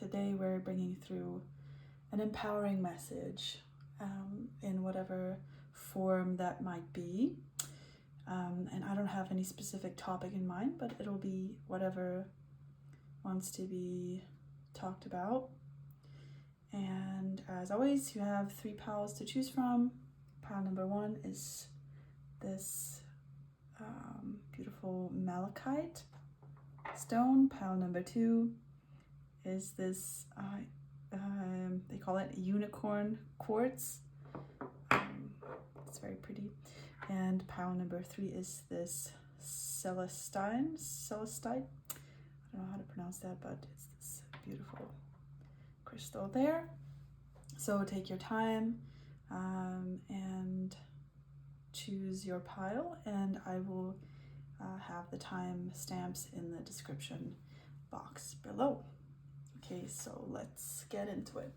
today we're bringing through an empowering message in whatever form that might be. And I don't have any specific topic in mind, but it'll be whatever wants to be talked about. And as always, you have 3 piles to choose from. Pile number 1 is this beautiful malachite stone. Pile number 2 is this, they call it unicorn quartz. It's very pretty. And pile number 3 is this celestite. I don't know how to pronounce that, but it's this beautiful crystal there. So take your time and choose your pile, and I will have the time stamps in the description box below. Okay, so let's get into it.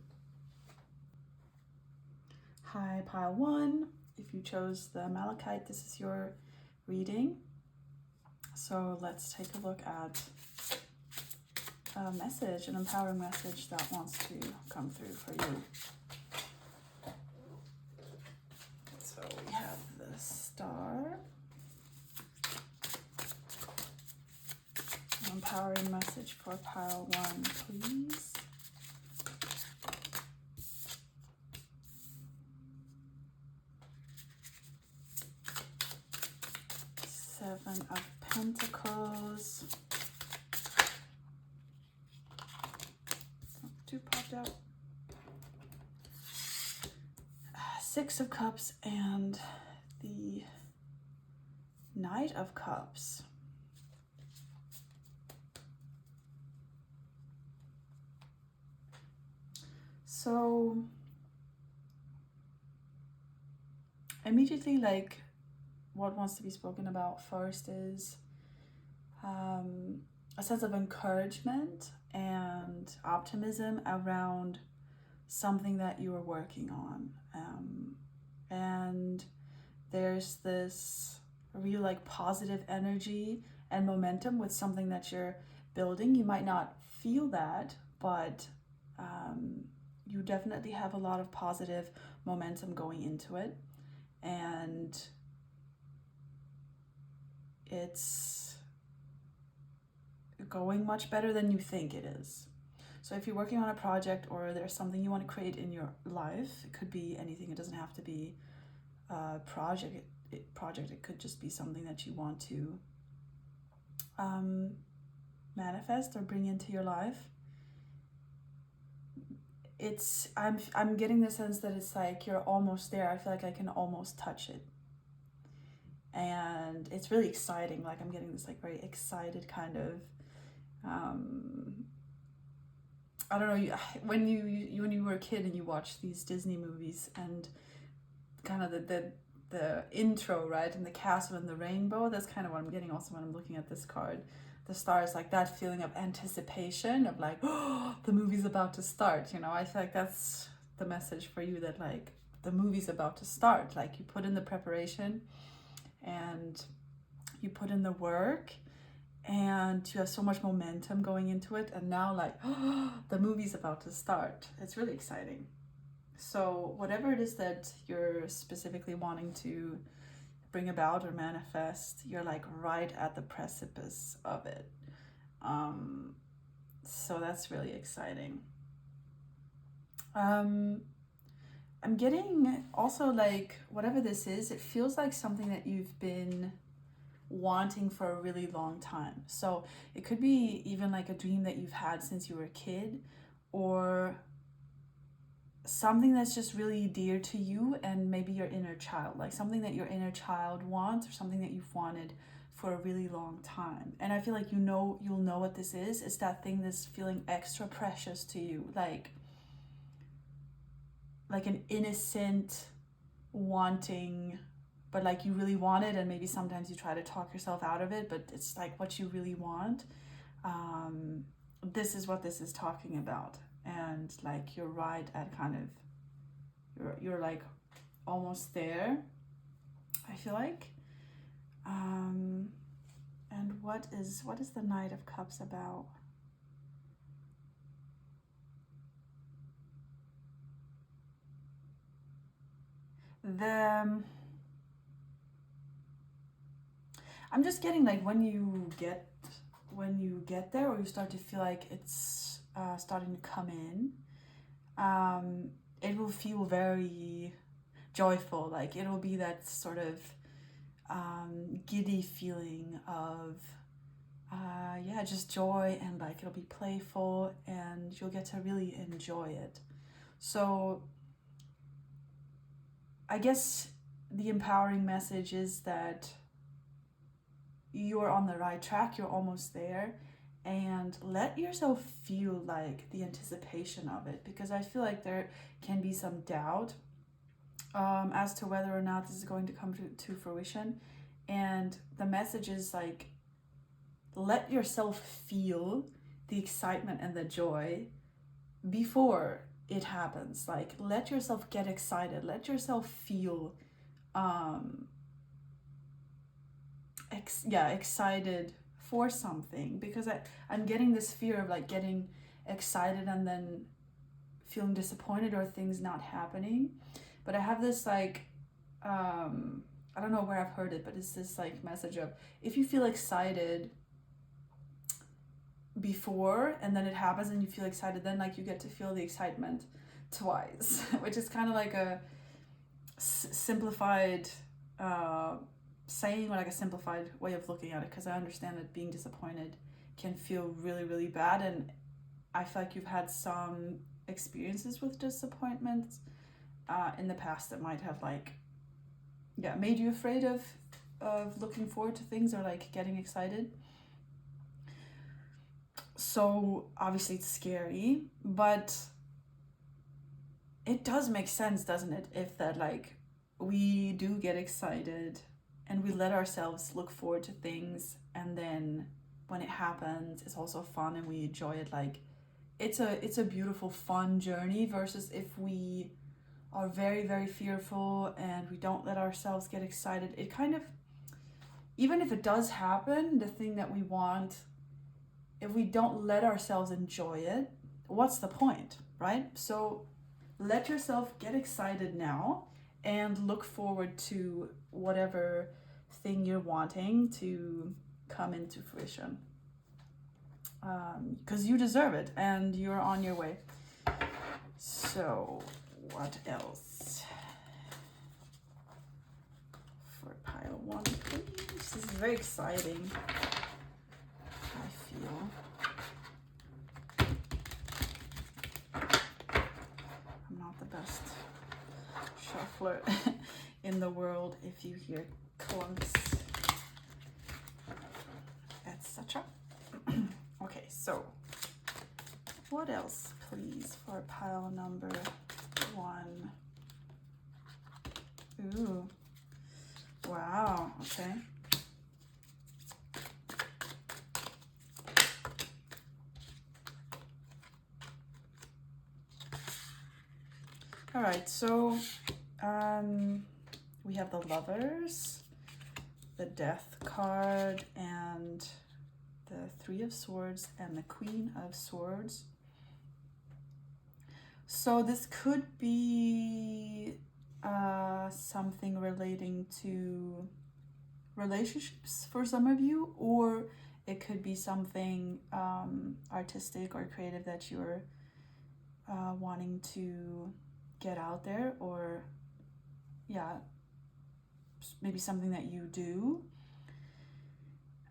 Hi, pile 1. If you chose the malachite, this is your reading. So let's take a look at a message, an empowering message that wants to come through for you. So we have the star. An empowering message for pile 1, please. Seven of Pentacles. 2 popped out. 6 of Cups and the Knight of Cups. So immediately, like, what wants to be spoken about first is a sense of encouragement and optimism around something that you are working on. And there's this real like positive energy and momentum with something that you're building. You might not feel that, but you definitely have a lot of positive momentum going into it. And it's going much better than you think it is. So if you're working on a project or there's something you want to create in your life, it could be anything. It doesn't have to be a project. It could just be something that you want to manifest or bring into your life. I'm getting the sense that it's like you're almost there. I feel like I can almost touch it. And it's really exciting. Like I'm getting this like very excited kind of I don't know, when you were a kid and you watched these Disney movies and kind of the intro, right, and the castle and the rainbow, that's kind of what I'm getting also when I'm looking at this card. The star is like that feeling of anticipation of like, oh, the movie's about to start, you know. I feel like that's the message for you, that like the movie's about to start. Like you put in the preparation and you put in the work and you have so much momentum going into it, and now like, oh, the movie's about to start. It's really exciting. So whatever it is that you're specifically wanting to bring about or manifest, you're like right at the precipice of it. So that's really exciting. I'm getting also like, whatever this is, it feels like something that you've been wanting for a really long time. So it could be even like a dream that you've had since you were a kid, or something that's just really dear to you and maybe your inner child, like something that your inner child wants or something that you've wanted for a really long time. And I feel like you'll know what this is. It's that thing that's feeling extra precious to you, like an innocent wanting, but like you really want it, and maybe sometimes you try to talk yourself out of it, but it's like what you really want. This is what this is talking about. And like you're right at kind of, you're like almost there, I feel like. And what is the Knight of Cups about? the I'm just getting like when you get there, or you start to feel like it's starting to come in, it will feel very joyful. Like it'll be that sort of giddy feeling of just joy, and like it'll be playful, and you'll get to really enjoy it. So I guess the empowering message is that you're on the right track, you're almost there, and let yourself feel like the anticipation of it, because I feel like there can be some doubt as to whether or not this is going to come to fruition. And the message is like, let yourself feel the excitement and the joy before it happens. Like, let yourself get excited, let yourself feel excited for something, because I'm getting this fear of like getting excited and then feeling disappointed or things not happening. But I have this like I don't know where I've heard it, but it's this like message of, if you feel excited before and then it happens and you feel excited, then like you get to feel the excitement twice, which is kind of like a simplified saying, or like a simplified way of looking at it, because I understand that being disappointed can feel really, really bad, and I feel like you've had some experiences with disappointments in the past that might have like made you afraid of looking forward to things or like getting excited. So obviously it's scary, but it does make sense, doesn't it, if that like we do get excited and we let ourselves look forward to things, and then when it happens it's also fun and we enjoy it. Like it's a beautiful, fun journey, versus if we are very, very fearful and we don't let ourselves get excited, it kind of, even if it does happen, the thing that we want, if we don't let ourselves enjoy it, what's the point, right? So let yourself get excited now and look forward to whatever thing you're wanting to come into fruition, because you deserve it and you're on your way. So what else? For pile one, please. This is very exciting, I feel. I'm not the best shuffler in the world if you hear clunks, etc. Okay, so what else, please, for pile number one? Ooh, wow, okay. All right, so we have the Lovers, the Death card, and the Three of Swords, and the Queen of Swords. So this could be something relating to relationships for some of you, or it could be something artistic or creative that you're wanting to get out there, or maybe something that you do.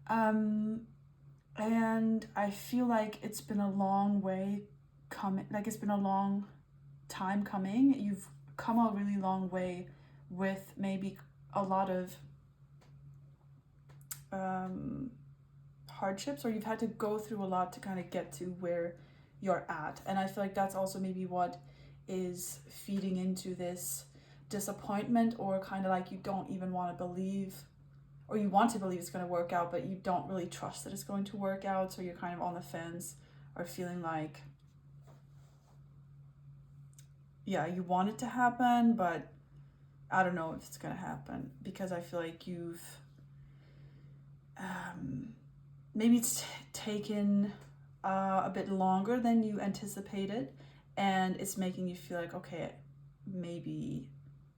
And I feel like it's been a long way coming, like it's been a long time coming. You've come a really long way with maybe a lot of hardships, or you've had to go through a lot to kind of get to where you're at. And I feel like that's also maybe what is feeding into this disappointment, or kind of like you don't even want to believe, or you want to believe it's going to work out, but you don't really trust that it's going to work out. So you're kind of on the fence, or feeling like, you want it to happen, but I don't know if it's going to happen, because I feel like you've maybe it's taken a bit longer than you anticipated, and it's making you feel like, okay, maybe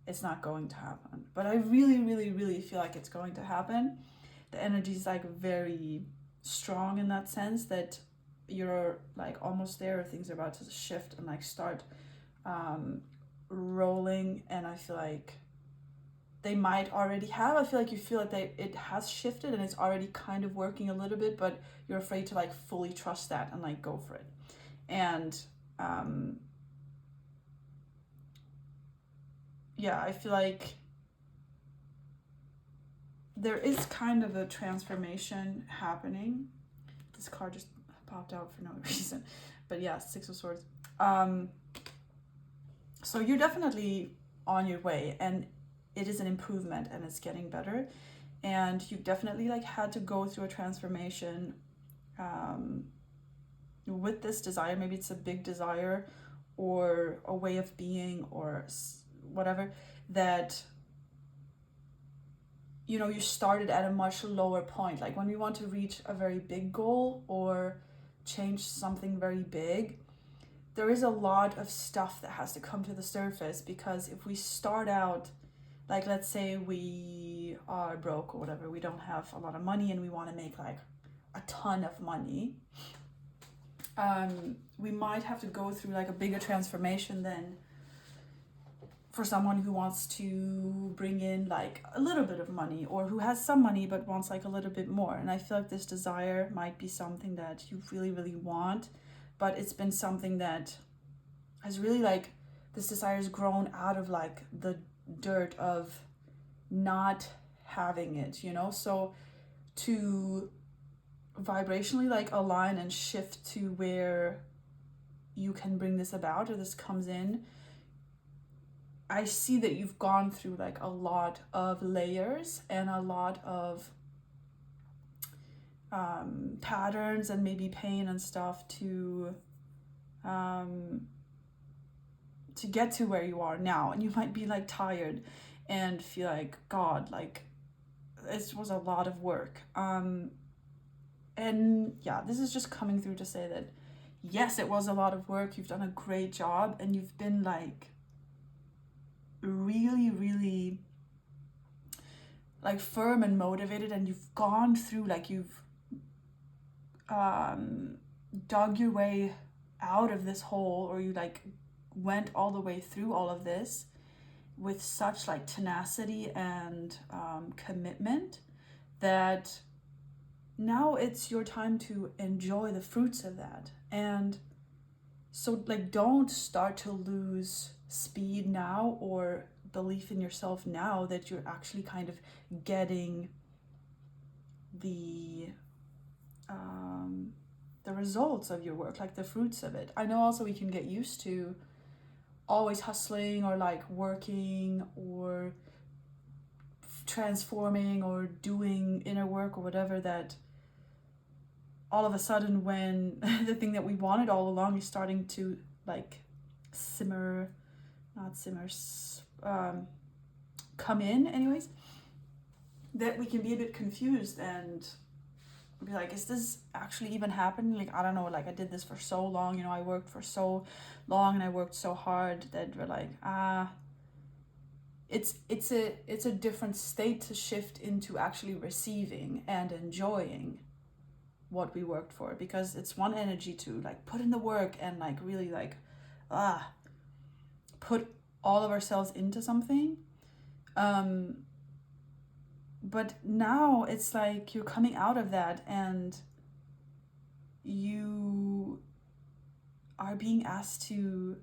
it's not going to happen. But I really, really, really feel like it's going to happen. The energy is like very strong in that sense that you're like almost there, things are about to shift and like start rolling. And I feel like they might already have. I feel like you feel like it has shifted and it's already kind of working a little bit, but you're afraid to like fully trust that and like go for it. And yeah, I feel like there is kind of a transformation happening. This card just popped out for no reason, but yeah, Six of Swords. So you're definitely on your way, and it is an improvement and it's getting better. And you definitely like had to go through a transformation with this desire. Maybe it's a big desire or a way of being or whatever, that you started at a much lower point. Like when we want to reach a very big goal or change something very big, there is a lot of stuff that has to come to the surface, because if we start out, like let's say we are broke or whatever, we don't have a lot of money and we want to make like a ton of money, we might have to go through like a bigger transformation than for someone who wants to bring in like a little bit of money, or who has some money but wants like a little bit more. And I feel like this desire might be something that you really, really want, but it's been something that has really like, this desire has grown out of like the dirt of not having it, so to vibrationally like align and shift to where you can bring this about, or this comes in, I see that you've gone through like a lot of layers and a lot of patterns and maybe pain and stuff to get to where you are now. And you might be like tired and feel like, God, like this was a lot of work. And yeah, this is just coming through to say that yes, it was a lot of work. You've done a great job, and you've been like really, really like firm and motivated, and you've gone through like you've dug your way out of this hole, or you like went all the way through all of this with such like tenacity and commitment, that now it's your time to enjoy the fruits of that. And so like don't start to lose speed now or belief in yourself now that you're actually kind of getting the results of your work, like the fruits of it. I know also we can get used to always hustling or like working or transforming or doing inner work or whatever, that all of a sudden when the thing that we wanted all along is starting to like come in anyways, that we can be a bit confused and be like, is this actually even happening? Like, I don't know, like I did this for so long, I worked for so long and I worked so hard, that we're like, it's a different state to shift into actually receiving and enjoying what we worked for, because it's one energy to like put in the work and like really like put all of ourselves into something, but now it's like you're coming out of that and you are being asked to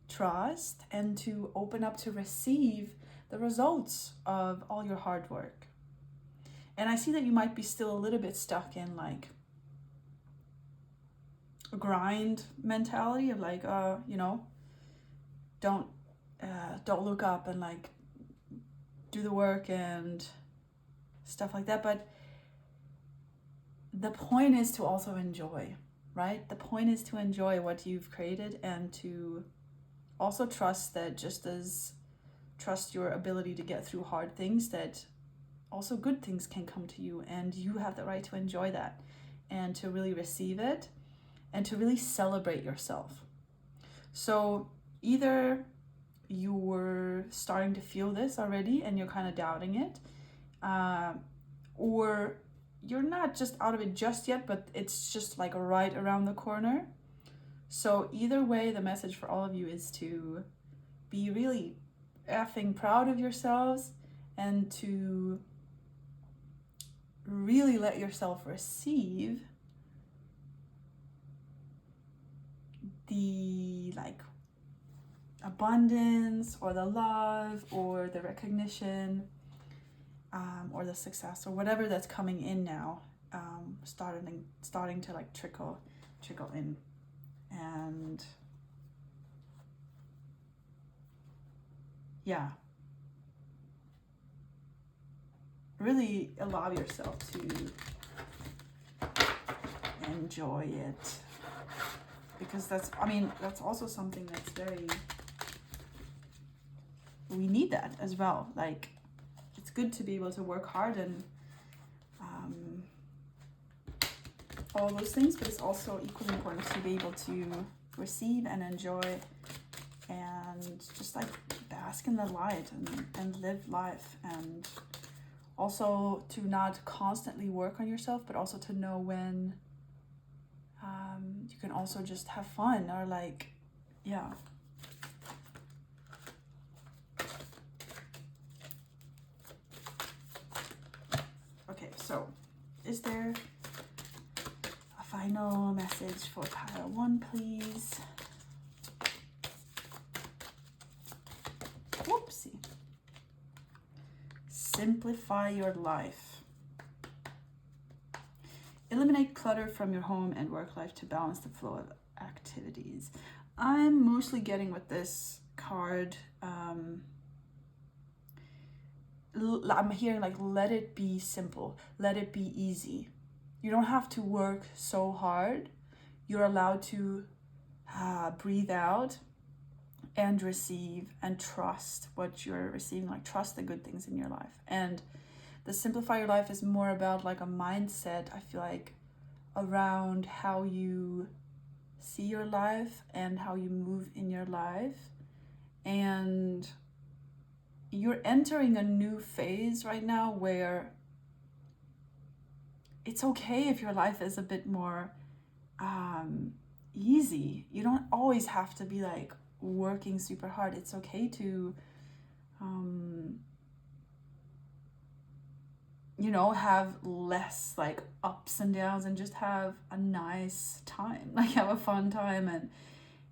trust and to open up to receive the results of all your hard work. And I see that you might be still a little bit stuck in like a grind mentality of like, don't look up and like do the work and stuff like that. But the point is to also enjoy, right? The point is to enjoy what you've created and to also trust that, just as trust your ability to get through hard things, that also good things can come to you, and you have the right to enjoy that and to really receive it and to really celebrate yourself. So either you're starting to feel this already and you're kind of doubting it, or you're not just out of it just yet, but it's just like right around the corner. So either way, the message for all of you is to be really effing proud of yourselves and to really let yourself receive the like abundance or the love or the recognition or the success or whatever that's coming in now, starting to like trickle in. And yeah, really allow yourself to enjoy it, because that's also something that's very, we need that as well. Like, it's good to be able to work hard and all those things, but it's also equally important to be able to receive and enjoy and just like bask in the light and live life, and also to not constantly work on yourself, but also to know when you can also just have fun, or like, yeah. Okay, so is there a final message for pile 1, please? Whoopsie. Simplify your life. Eliminate clutter from your home and work life to balance the flow of activities. I'm mostly getting with this card, I'm hearing like, let it be simple, let it be easy. You don't have to work so hard. You're allowed to breathe out and receive and trust what you're receiving, like trust the good things in your life. And the simplify your life is more about like a mindset, I feel like, around how you see your life and how you move in your life. And you're entering a new phase right now where it's okay if your life is a bit more easy. You don't always have to be like working super hard. It's okay to have less like ups and downs and just have a nice time, like have a fun time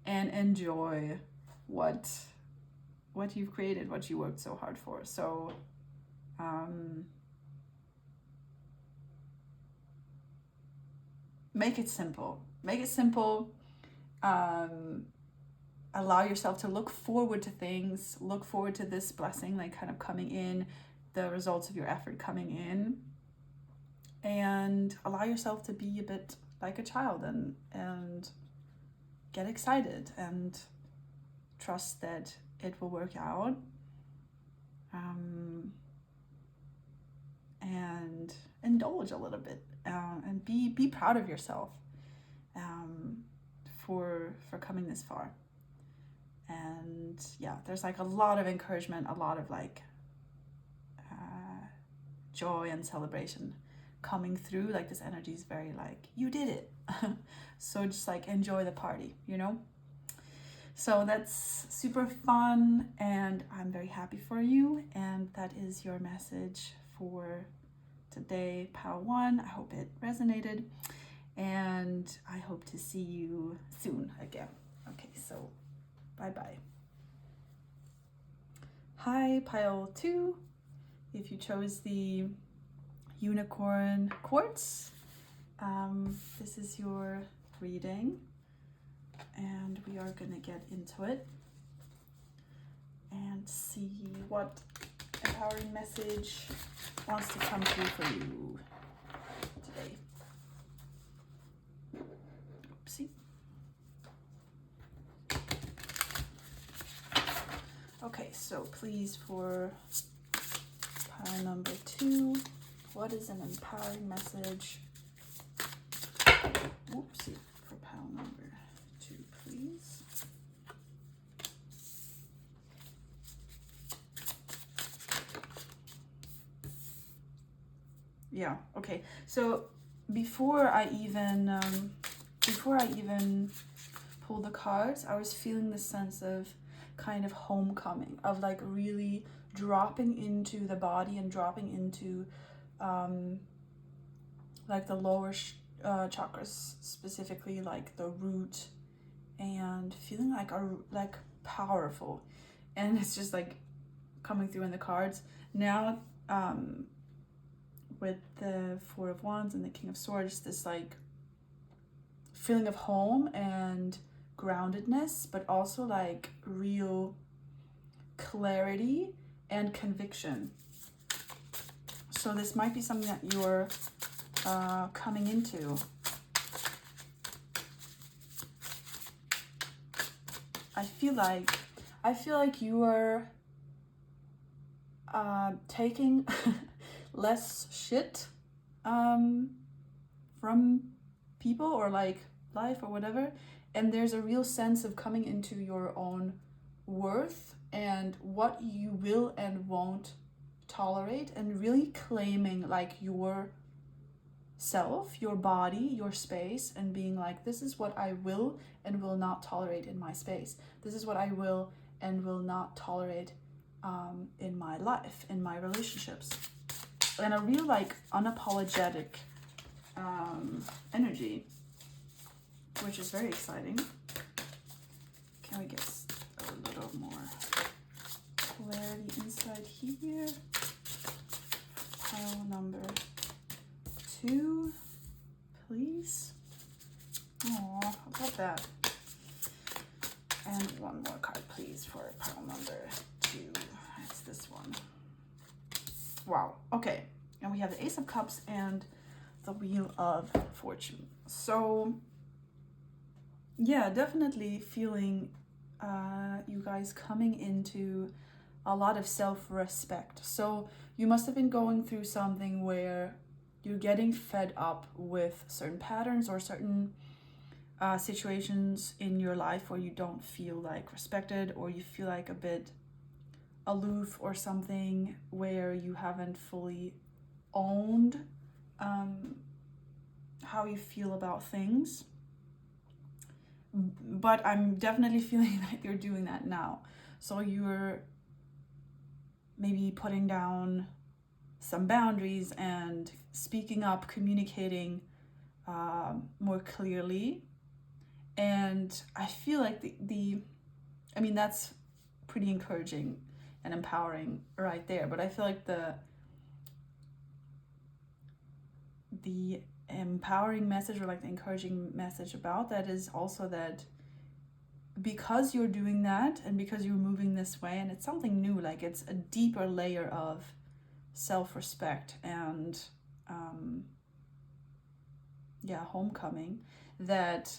and enjoy what you've created, what you worked so hard for. So make it simple. Allow yourself to look forward to things, look forward to this blessing, like kind of coming in, the results of your effort coming in, and allow yourself to be a bit like a child and get excited and trust that it will work out, and indulge a little bit, and be proud of yourself for coming this far. And yeah, there's like a lot of encouragement, a lot of like joy and celebration coming through. Like this energy is very like, you did it. So just like enjoy the party, So that's super fun, and I'm very happy for you. And that is your message for today, pile 1. I hope it resonated, and I hope to see you soon again. Okay, so bye-bye. Hi, pile 2. If you chose the unicorn quartz, this is your reading, and we are gonna get into it and see what empowering message wants to come through for you today. Oopsie. Okay, so please, for pile number 2, what is an empowering message? Oopsie, for pile number 2, please. Yeah, okay. So before I even pull the cards, I was feeling this sense of kind of homecoming, of like really dropping into the body and dropping into like the lower chakras, specifically like the root, and feeling like powerful. And it's just like coming through in the cards now, with the Four of Wands and the King of Swords, this like feeling of home and groundedness, but also like real clarity and conviction. So this might be something that you're coming into. I feel like you are taking less shit from people or like life or whatever, and there's a real sense of coming into your own worth and what you will and won't tolerate, and really claiming like your self, your body, your space, and being like, this is what I will and will not tolerate in my space. This is what I will and will not tolerate in my life, in my relationships. And a real like unapologetic energy, which is very exciting. Can we get a little more clarity inside here? Pile number 2, please. Oh, how about that? And one more card, please, for pile number 2. It's this one. Wow. Okay. And we have the Ace of Cups and the Wheel of Fortune. So yeah, definitely feeling you guys coming into a lot of self-respect. So you must have been going through something where you're getting fed up with certain patterns or certain situations in your life where you don't feel like respected, or you feel like a bit aloof or something, where you haven't fully owned how you feel about things. But I'm definitely feeling that you're doing that now. So you're maybe putting down some boundaries and speaking up, communicating more clearly. And I feel like I mean, that's pretty encouraging and empowering right there. But I feel like the empowering message, or like the encouraging message about that, is also that because you're doing that and because you're moving this way, and it's something new, like it's a deeper layer of self-respect and homecoming, that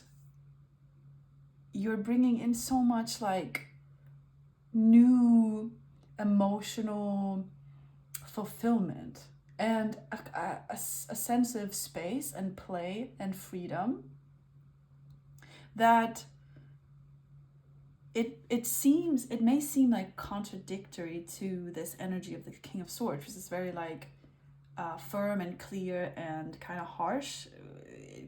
you're bringing in so much like new emotional fulfillment and a sense of space and play and freedom, that it may seem like contradictory to this energy of the King of Swords, which is very like firm and clear and kind of harsh.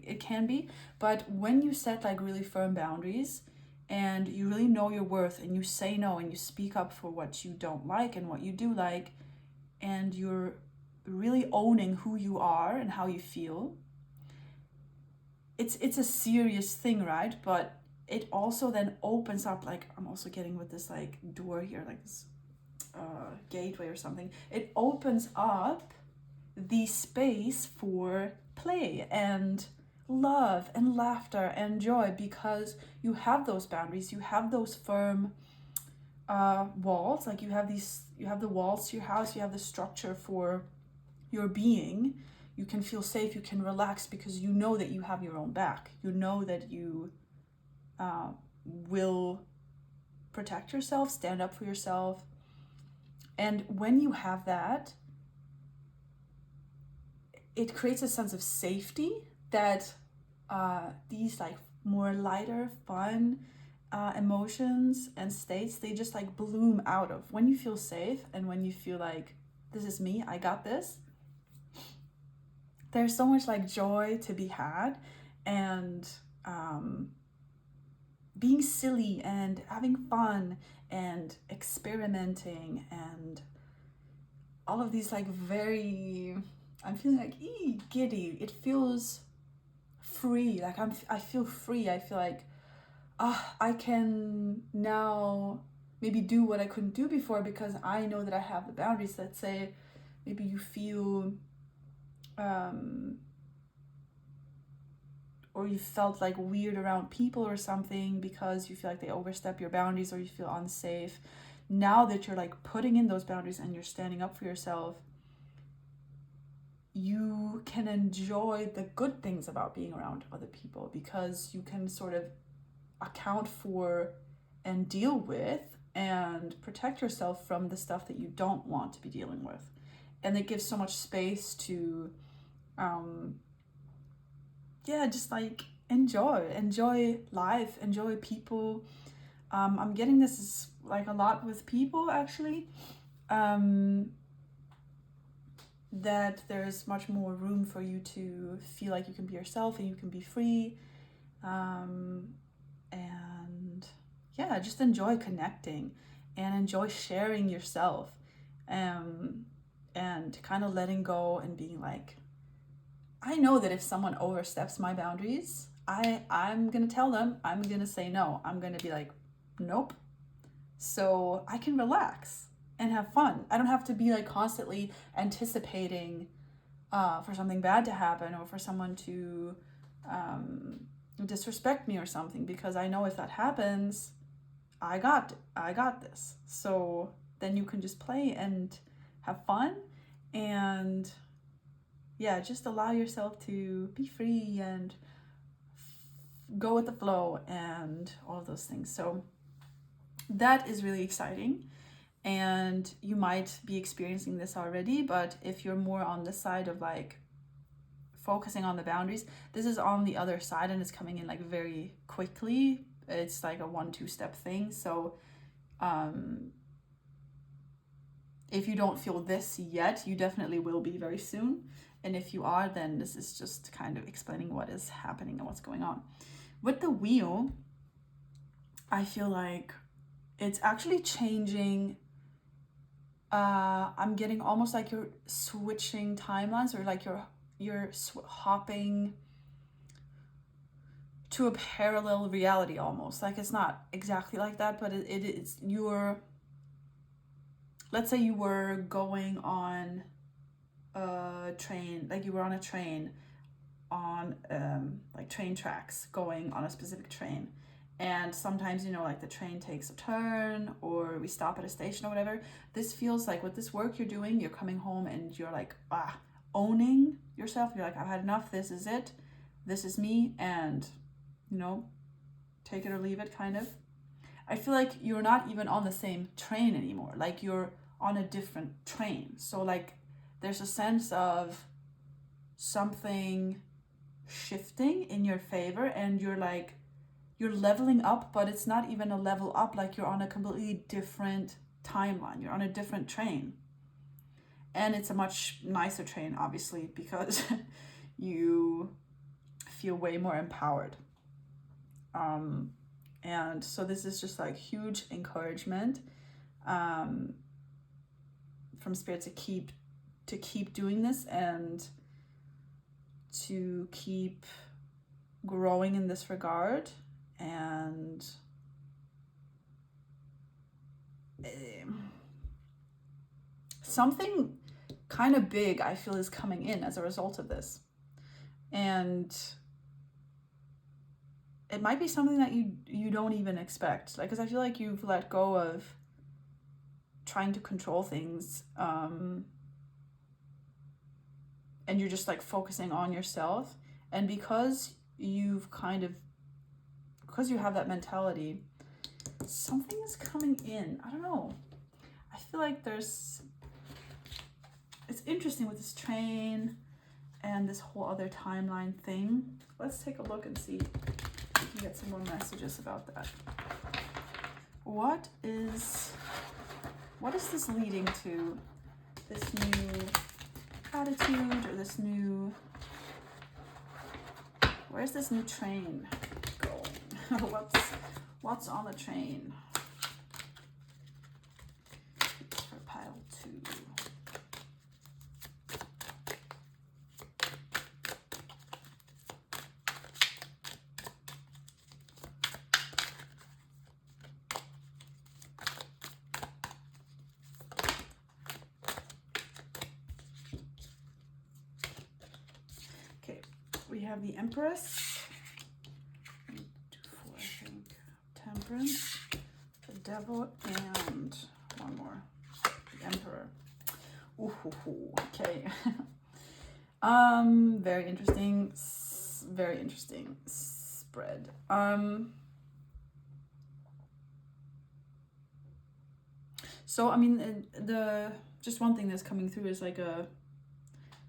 It can be, but when you set like really firm boundaries and you really know your worth, and you say no and you speak up for what you don't like and what you do like, and you're really owning who you are and how you feel, it's a serious thing, right? But it also then opens up, like I'm also getting with this like door here, like this gateway or something. It opens up the space for play and love and laughter and joy, because you have those boundaries, you have those firm walls, like you have the walls to your house, you have the structure for your being. You can feel safe, you can relax, because you know that you have your own back, you know that you will protect yourself, stand up for yourself. And when you have that, it creates a sense of safety that these like more lighter, fun emotions and states, they just like bloom out of. When you feel safe and when you feel like, this is me, I got this, there's so much like joy to be had, and being silly and having fun and experimenting and all of these like I'm feeling like giddy. It feels free. Like I feel free. I feel like I can now maybe do what I couldn't do before because I know that I have the boundaries. Let's say maybe you feel or you felt like weird around people or something because you feel like they overstep your boundaries, or you feel unsafe. Now that you're like putting in those boundaries and you're standing up for yourself, you can enjoy the good things about being around other people, because you can sort of account for and deal with and protect yourself from the stuff that you don't want to be dealing with. And it gives so much space to just like enjoy life, enjoy people. I'm getting this like a lot with people actually, that there's much more room for you to feel like you can be yourself and you can be free, and just enjoy connecting and enjoy sharing yourself, and kind of letting go and being like, I know that if someone oversteps my boundaries, I'm gonna tell them, I'm gonna say no, I'm gonna be like, nope, so I can relax and have fun. I don't have to be like constantly anticipating for something bad to happen, or for someone to disrespect me or something, because I know if that happens, I got this. So then you can just play and have fun, and just allow yourself to be free and go with the flow and all of those things. So that is really exciting, and you might be experiencing this already, but if you're more on the side of like focusing on the boundaries, this is on the other side and it's coming in like very quickly. It's like a 1-2 step thing. So if you don't feel this yet, you definitely will be very soon. And if you are, then this is just kind of explaining what is happening and what's going on. With the wheel, I feel like it's actually changing. I'm getting almost like you're switching timelines, or like you're hopping to a parallel reality almost. Like it's not exactly like that, but it's let's say you were going on a train, like you were on a train on like train tracks, going on a specific train, and sometimes like the train takes a turn or we stop at a station or whatever. This feels like with this work you're doing, you're coming home and you're like owning yourself. You're like, I've had enough, this is it, this is me, and take it or leave it kind of. I feel like you're not even on the same train anymore, like you're on a different train. So like there's a sense of something shifting in your favor, and you're leveling up, but it's not even a level up. Like you're on a completely different timeline, you're on a different train, and it's a much nicer train obviously, because you feel way more empowered. And so this is just like huge encouragement from Spirit to keep doing this and to keep growing in this regard. And something kind of big I feel is coming in as a result of this, and it might be something that you don't even expect, like, because I feel like you've let go of trying to control things, and you're just like focusing on yourself. And because you have that mentality, something is coming in. I don't know, I feel like it's interesting with this train and this whole other timeline thing. Let's take a look and see if we can get some more messages about that. What is this leading to, this new attitude or this new, where's this new train going? what's on the train? For pile 2. Okay, we have the Empress. 1, 2, 4, I think. Temperance, the Devil, and one more. The Emperor. Ooh, okay. Very interesting. Very interesting spread. So I mean, the just one thing that's coming through is like a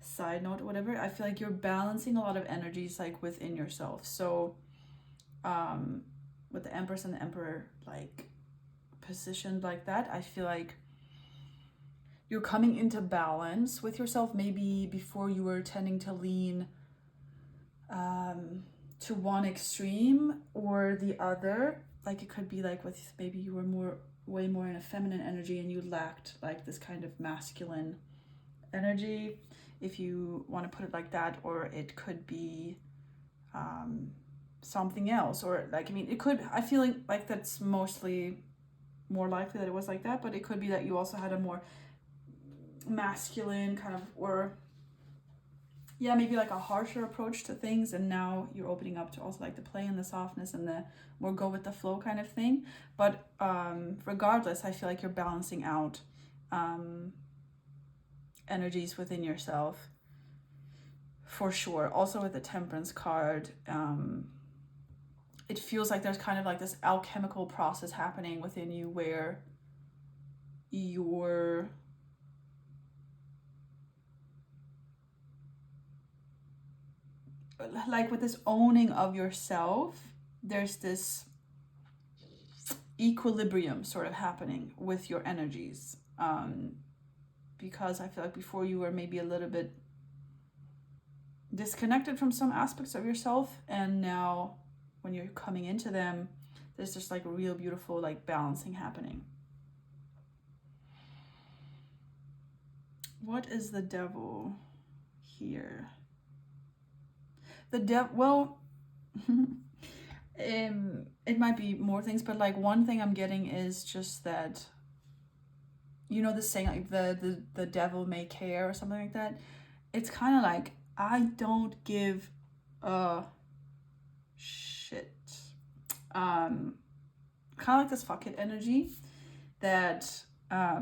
side note or whatever. I feel like you're balancing a lot of energies like within yourself. So with the Empress and the Emperor like positioned like that, I feel like you're coming into balance with yourself. Maybe before you were tending to lean to one extreme or the other. Like it could be like with maybe you were way more in a feminine energy and you lacked like this kind of masculine energy, if you want to put it like that. Or it could be something else, or like, I mean, it could, I feel like that's mostly more likely that it was like that, but it could be that you also had a more masculine kind of, or yeah, maybe like a harsher approach to things, and now you're opening up to also like the play and the softness and the more go with the flow kind of thing. But regardless, I feel like you're balancing out energies within yourself for sure. Also with the Temperance card, it feels like there's kind of like this alchemical process happening within you where you're like, with this owning of yourself, there's this equilibrium sort of happening with your energies, because I feel like before you were maybe a little bit disconnected from some aspects of yourself, and now when you're coming into them, there's just like a real beautiful like balancing happening. What is the Devil here? The devil, well, it might be more things, but like one thing I'm getting is just that, you know, the saying like the devil may care or something like that. It's kind of like, I don't give a shit. Kind of like this fuck it energy that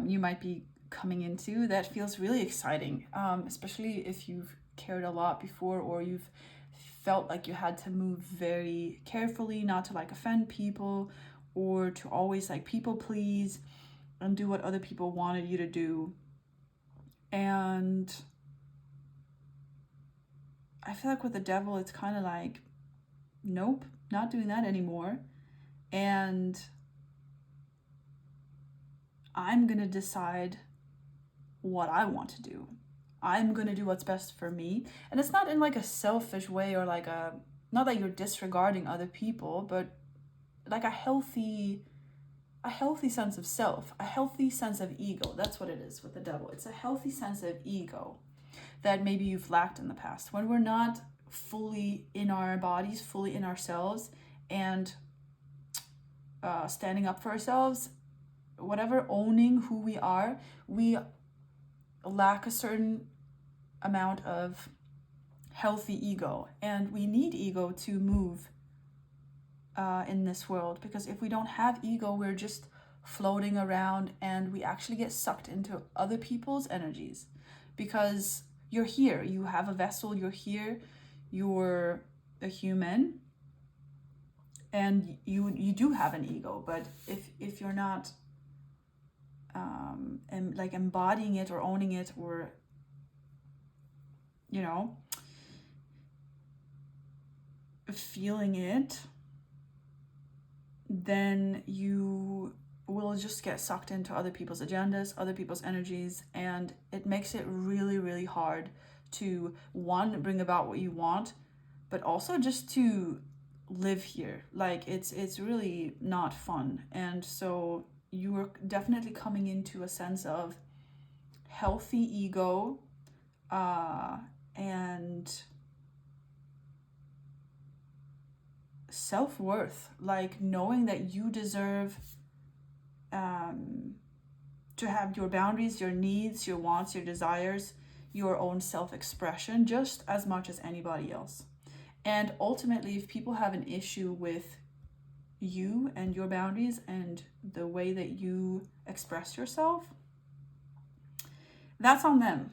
you might be coming into, that feels really exciting, especially if you've cared a lot before, or you've felt like you had to move very carefully not to like offend people, or to always like people please and do what other people wanted you to do. And I feel like with the Devil, it's kind of like, nope, not doing that anymore. And I'm gonna decide what I want to do. I'm gonna do what's best for me. And it's not in like a selfish way, or like a, not that you're disregarding other people, but like a healthy sense of self, a healthy sense of ego. That's what it is with the Devil. It's a healthy sense of ego that maybe you've lacked in the past. When we're not fully in our bodies, fully in ourselves, and standing up for ourselves, whatever, owning who we are, we lack a certain amount of healthy ego. And we need ego to move in this world, because if we don't have ego, we're just floating around and we actually get sucked into other people's energies. Because you're here, you have a vessel, you're here, you're a human, and you do have an ego. But if you're not and like embodying it or owning it, or you know, feeling it, then you will just get sucked into other people's agendas, other people's energies, and it makes it really, really hard to, one, bring about what you want, but also just to live here. Like it's really not fun. And so you are definitely coming into a sense of healthy ego, and self-worth, like knowing that you deserve to have your boundaries, your needs, your wants, your desires, your own self-expression just as much as anybody else. And ultimately, if people have an issue with you and your boundaries and the way that you express yourself, that's on them.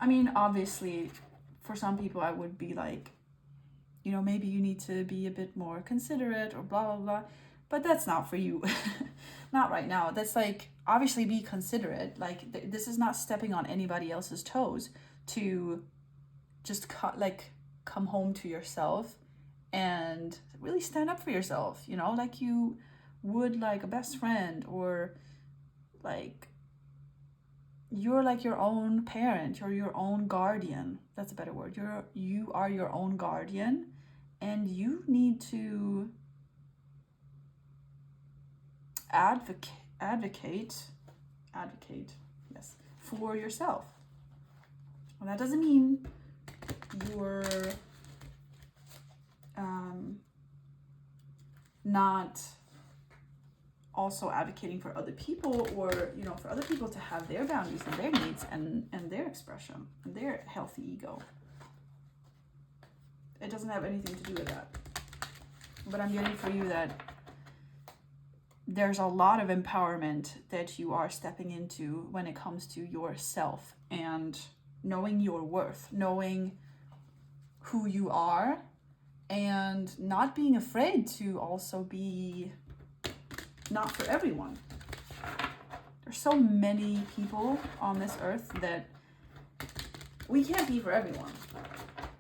I mean, obviously, for some people, I would be like, maybe you need to be a bit more considerate or blah, blah, blah. But that's not for you. Not right now. That's like, obviously be considerate. Like, this is not stepping on anybody else's toes to just come home to yourself and really stand up for yourself, like you would like a best friend, or like you're like your own parent, you're your own guardian. That's a better word. You are your own guardian, and you need to advocate, yes, for yourself. Well, that doesn't mean you're not also advocating for other people, or for other people to have their boundaries and their needs and their expression and their healthy ego. It doesn't have anything to do with that. But I'm getting for you that there's a lot of empowerment that you are stepping into when it comes to yourself and knowing your worth, knowing who you are, and not being afraid to also be not for everyone. There's so many people on this earth that we can't be for everyone.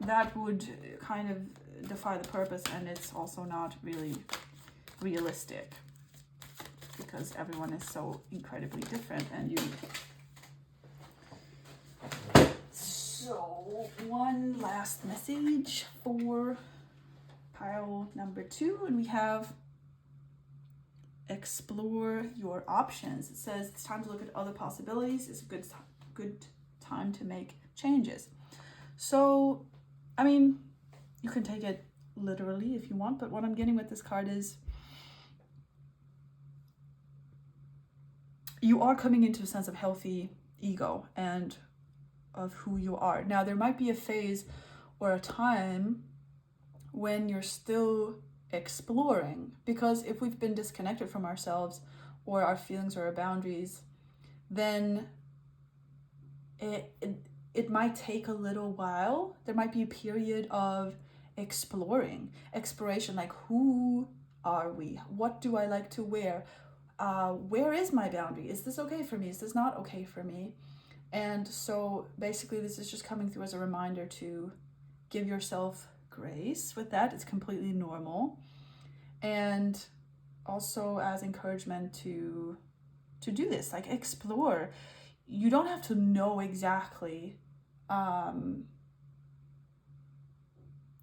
That would kind of defy the purpose, and it's also not really realistic because everyone is so incredibly different and unique. So, one last message for pile number 2, and we have explore your options. It says it's time to look at other possibilities. It's a good time to make changes. So, I mean, you can take it literally if you want, but what I'm getting with this card is you are coming into a sense of healthy ego and of who you are. Now, there might be a phase or a time when you're still exploring, because if we've been disconnected from ourselves or our feelings or our boundaries, then it might take a little while. There might be a period of exploration, like who are we? What do I like to wear? Where is my boundary? Is this okay for me? Is this not okay for me? And so basically this is just coming through as a reminder to give yourself grace with that. It's completely normal. And also as encouragement to do this, like explore. You don't have to know exactly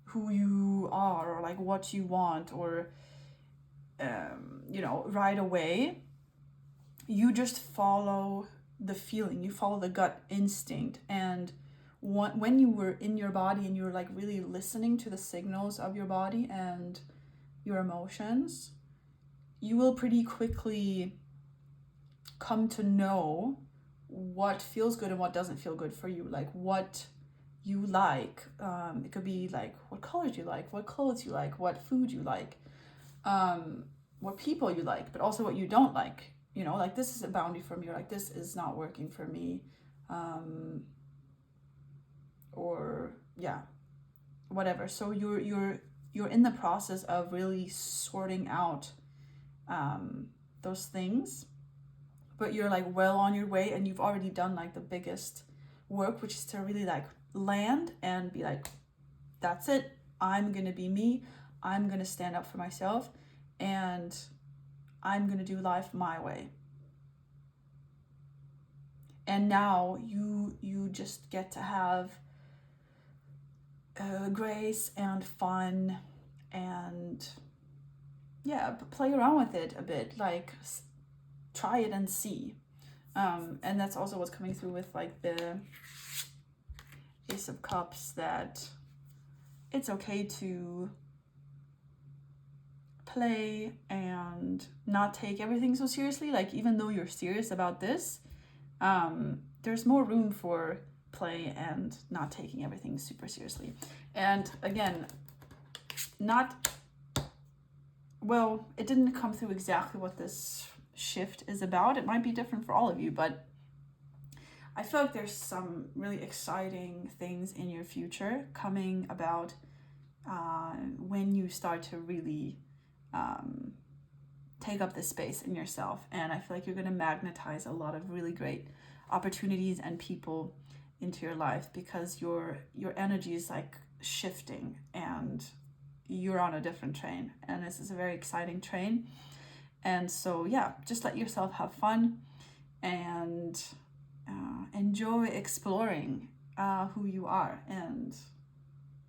who you are or like what you want or right away. You just follow the feeling, you follow the gut instinct, and when you were in your body and you're like really listening to the signals of your body and your emotions, you will pretty quickly come to know what feels good and what doesn't feel good for you, like what you like. It could be like what colors you like, what clothes you like, what food you like, what people you like, but also what you don't like. Like this is a boundary for me, or like this is not working for me, or yeah, whatever. So you're in the process of really sorting out those things, but you're like well on your way, and you've already done like the biggest work, which is to really like land and be like, that's it, I'm gonna be me, I'm gonna stand up for myself, and I'm going to do life my way. And now you just get to have grace and fun and play around with it a bit, like try it and see. And that's also what's coming through with like the Ace of Cups, that it's okay to play and not take everything so seriously. Like, even though you're serious about this, there's more room for play and not taking everything super seriously. And again, it didn't come through exactly what this shift is about. It might be different for all of you, but I feel like there's some really exciting things in your future coming about when you start to really take up this space in yourself. And I feel like you're going to magnetize a lot of really great opportunities and people into your life, because your energy is like shifting and you're on a different train, and this is a very exciting train. And so just let yourself have fun and enjoy exploring who you are and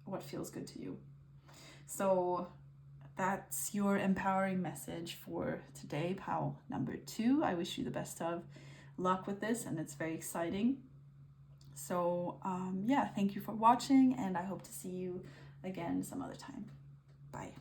what feels good to you. So that's your empowering message for today, pile number 2. I wish you the best of luck with this, and it's very exciting. So thank you for watching, and I hope to see you again some other time. Bye.